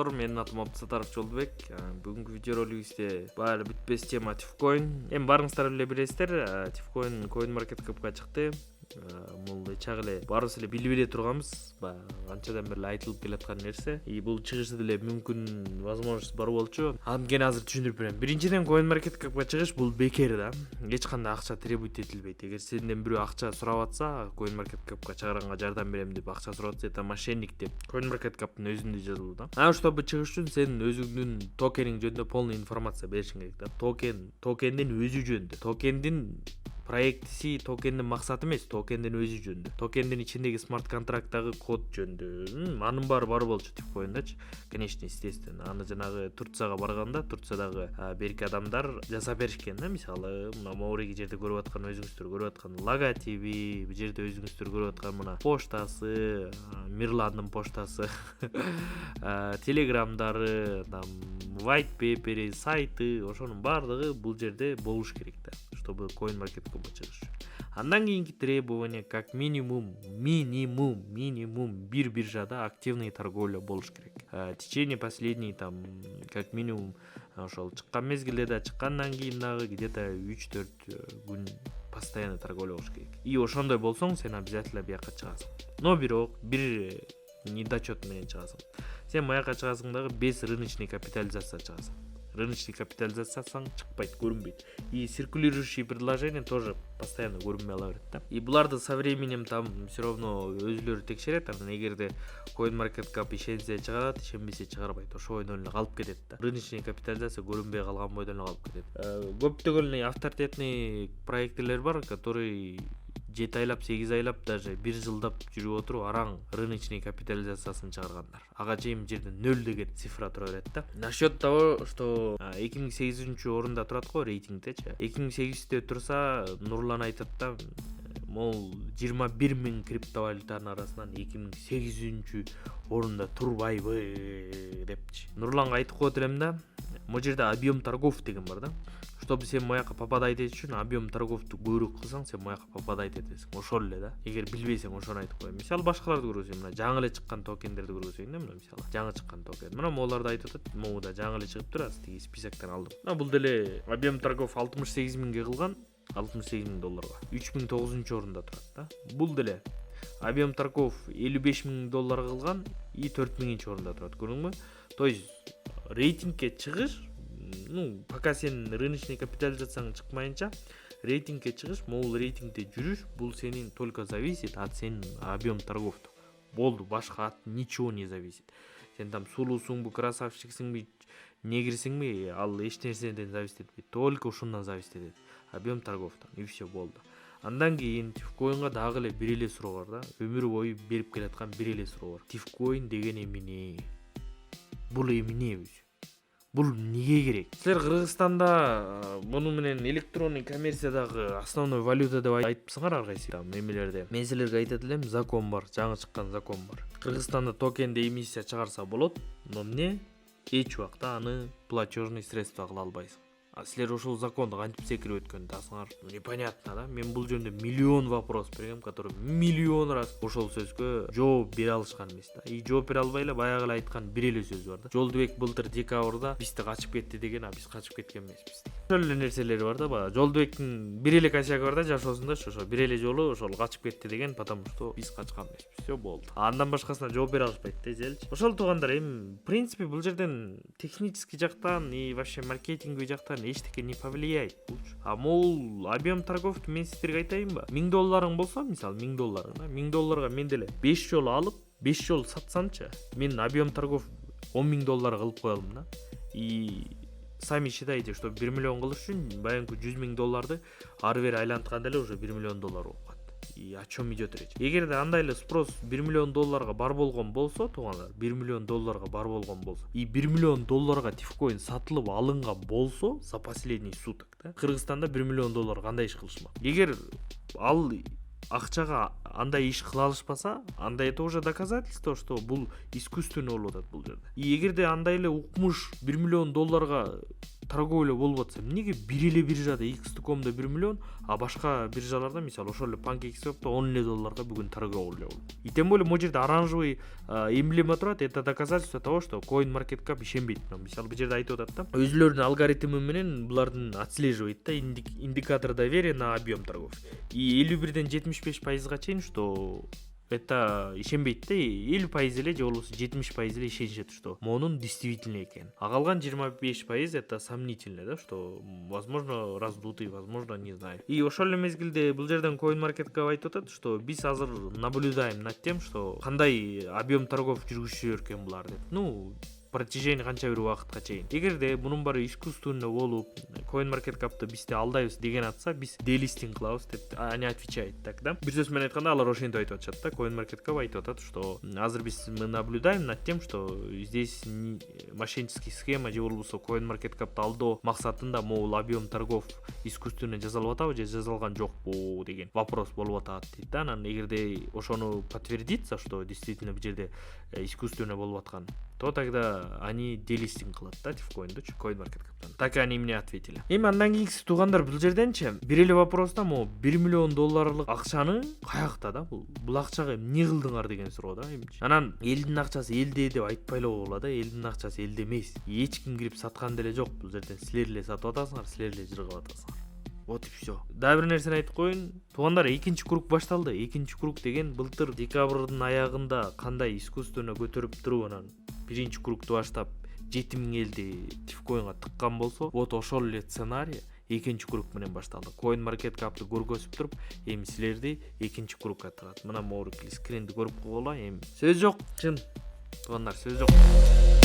достор, менин атым Абдысатаров Жолдубек. Бүгүнкү видео ролигибизде баары бүтпөс тема Tifcoin. Эми баарыңыздар эле билесиздер, Tifcoin CoinMarketCap'ка чыкты. Бул чак эле баарыбыз эле билип эле турганбыз. Анчадан бери айтылып келаткан нерсе. Бул чыгышы деле мүмкүн, возможность бар болчу. Аны азыр түшүндүрүп берем. Биринчиден CoinMarketCap'ка чыгыш бул бекер да. Эч кандай акча требуйт этилбейт. Эгер сенден бирөө акча сурап атса, CoinMarketCap'ка чыгарганга жардам берем деп акча сурап атса, это мошенник деп CoinMarketCap'тын өзүндө жазылуу да. Чтобы чыгыш үчүн сен өзүңдүн токениң жөнүндө полный информация беришиң керек да. Токендин өзү жөнүндө. Токендин проектиси, токендин максаты эмес, токендин өзү жөнүндө. Токендин ичиндеги смарт контракттагы код жөнүндө. Анын баары бар болчу Tifcoin'дачы. Конечно, естественно. Аны жанагы Турцияга барганда, Турциядагы берки адамдар жасап беришкен да. Мисалы, мына моуреги жерде көрүп аткан, өзүңүздөр көрүп аткан логотиби, бул жерде өзүңүздөр көрүп аткан мына поштасы, Мирландын поштасы, телеграмдары, white paper, сайты, ошонун баардыгы бул жерде болуш керек да, чтобы CoinMarketCap'ка чыгыш. Андан кийинки требование как минимум бир биржада активный торговля болуш керек. В течение последний как минимум ошол чыккан мезгилде да, чыккандан кийин дагы где-то 3-4 күн постоянно торговля болуш керек. И ошондой болсоң, сен обязательно бияка чыгасың. Но бирок бир недочет менен чыгасың. Сен маяка чыгасың дагы без рыночный капитализация чыгасың. Рыночный капитализациясаң чыкпайт, көрүнбөйт. И циркулирующие предложения тоже постоянно көрүнбөй ала берет да. И буларды со временем все равно өзүлөрү текшерет. Эгерде CoinMarketCap ишенсе чыгарат, ишенбесе чыгарбайт. Ошо бойдон эле калып кетет да. Рыночный капитализация көрүнбөй калган бойдон эле калып кетет. Көптөгөн авторитетный проекттер бар, которые 7 айлап, 8 айлап, даже 1 жылдап жүрүп отуруп араң рыночный капитализациясын чыгаргандар. Ага чейин жерде 0 деген цифра тура берет да. Насчет того, что 2008-орунда турат го рейтингдечи. 2008-те турса, Нурлан айтат да, мол 21 000 криптовалютанын арасынан 2008-орунда турбайбы депчи. Нурланга айтып коет элем да, могу жерде объем торгов деген бар да. Чтобы сен маяка попадать этиш үчүн объем торговду көбүрөөк кылсаң, сен маяка попадать этесиң. Ошол эле да. Эгер билбесең, ошону айтып коеюн. Мисалы башкаларды көрсөң, мына жаңы эле чыккан токендерди көрсөң да, мына мисалы жаңы чыккан токен. Мына могуларды айтып атат, могу да жаңы эле чыгып турат, тиги списоктон алдым. Мына бул деле объем торгов 68 000ге кылган, $68,000. 3009-орунда турат да. Бул деле объем торгов $55,000 кылган и 4000-орунда турат, көрдүңбү? То есть рейтингке чыгыш, пока сен рыночный капитализацияң чыкмайынча, рейтингке чыгыш, могул рейтингде жүрүш, бул сенин только зависит от сенин объем торговду. Болду, башка от ничего не зависит. Сен сулуусуңбу, красавчиксиңби, негрсиңби, ал эч нерседен зависит этпейт. Только ушундан зависит этет. Объем торговдон, и все болду. Андан кийин Tifcoin'га дагы эле бир эле суроо бар да. Өмүр бою берип келаткан бир эле суроо бар. Tifcoin деген эмне? Бул эмне өзү? Бул эмнеге керек? Силер Кыргызстанда муну менен электронный коммерциядагы основной валюта деп айтыпсыңар ар кайсы мемелерде. Мен силерге айтат элем, закон бар, жаңы чыккан закон бар. Кыргызстанда токенде эмиссия чыгарса болот, но эмне? Эч убакта аны платежный средство кыла албайсың. Силер ошол законду кантип секирип өткөн дасыңар? Непонятно да. Мен бул жөнүндө миллион вопрос бергем, который миллион раз ошол сөзгө жооп бере алышкан эмес да. И жооп бере албай эле баягы эле айткан бир эле сөз бар да. Жолдубек былтыр декабрда бизди качып кетти деген, биз качып кеткен эмеспиз. Ошол эле нерселери бар да. Баягы Жолдубектин бир эле косягы бар да жашоосунда, ошо бир эле жолу ошол качып кетти деген, потому что биз качкан эмеспиз. Всё болду. Андан башкасына жооп бере алышпайт да, эзелчи. Ошол туугандар, эми в принципе бул жерден технический жактан и вообще маркетинговый жактан эчтеке не повлияет. Могул объем торговду мен сиздерге айтайынбы? $1000 болсо, мисалы $1000, да, $1000 мен деле 5 жолу алып, 5 жолу сатсамчы, мен объем торгов $10,000 кылып коелум да. И сами считайте, что 1 миллион кылыш үчүн баягы $100,000 ары бери айлантканда эле уже $1 миллион болуп калат. И о чем идет речь? Эгерде андай эле спрос $1 миллион бар болгон болсо, туугандар, $1 миллион бар болгон болсо, и $1 миллион Tifcoin сатылып алынган болсо за последний суток, да, Кыргызстанда $1 миллион кандай иш кылышмак? Эгер ал акчага андай иш кыла алышпаса, анда это уже доказательство, что бул искусственно болуп атат бул жерде. И эгерде андай эле укмуш $1 миллион торговля болуп атса, эмнеге бир эле биржада X.com'да 1 миллион, а башка биржаларда мисалы ошол эле PancakeSwap'та 10 эле долларга бүгүн торговля болот. И тем более могу жерде оранжевый эмблема турат. Это доказательство того, что CoinMarketCap ишенбейт. Мисалы бул жерде айтып атат да, өзүлөрүнүн алгоритми менен булардын отслеживает да, индикатор доверия на объем торгов. И 51-ден 75%га чейин, что это ишенбейт да, 50% эле же болбосо 70% эле ишенишет, что монун действительно экен. А калган 25% это сомнительно, да, что возможно раздутый, возможно, не знаю. И ошол эле мезгилде бул жерден CoinMarketCap айтып атат, что биз азыр наблюдаем над тем, что кандай объем торгов жүргүзүшөр экен булар деп. Ну, протяжении канча бир убакытка чейин. Эгерде мунун баары искусственно болуп, CoinMarketCap'ты бизде алдайбыз деген атса, биз делистинг кылабыз деп они отвечает так, да. Бир сөз менен айтканда, алар ошентип айтып атышат да. CoinMarketCap айтып атат, что азыр мы наблюдаем над тем, что здесь мошеннический схема же болбосо CoinMarketCap'ты алдоо максатында могул объем торгов искусственно жасалып атабы же жасалган жокпу деген вопрос болуп атат дейт да. Анан эгерде ошону подтвердится, что действительно бул жерде искусственно болуп аткан, то тогда они делистинг кылат да, Тифкоиндучу, CoinMarketCap'тан. Так они мне ответили. Эми андан кийинкиси туугандар, бул жерденчи бир эле вопроста могу 1 миллион долларлык акчаны каякта да, бул акчага эмне кылдыңар деген суроо да. Анан элдин акчасы элде деп айтпай эле койгула да, элдин акчасы элде эмес. Эч ким кирип саткан деле жок. Бул жерден силер эле сатып атасыңар, силер эле жыргап атасыңар. Вот и все. Дагы бир нерсени айтып коеюн. Туугандар, экинчи круг башталды. Экинчи круг деген былтыр декабрдын аягында кандай искусственно көтөрүп туруп, анан биринчи кругду баштап 7000 элди Тифкоинга тыккан болсо, вот ошол эле сценарий экинчи круг менен башталды. CoinMarketCap'ты көргөзүп туруп, эми силерди экинчи кругга тыгат. Мына моурукли скринди көрүп койгула. Эми сөз жок, чын. Туугандар, сөз жок.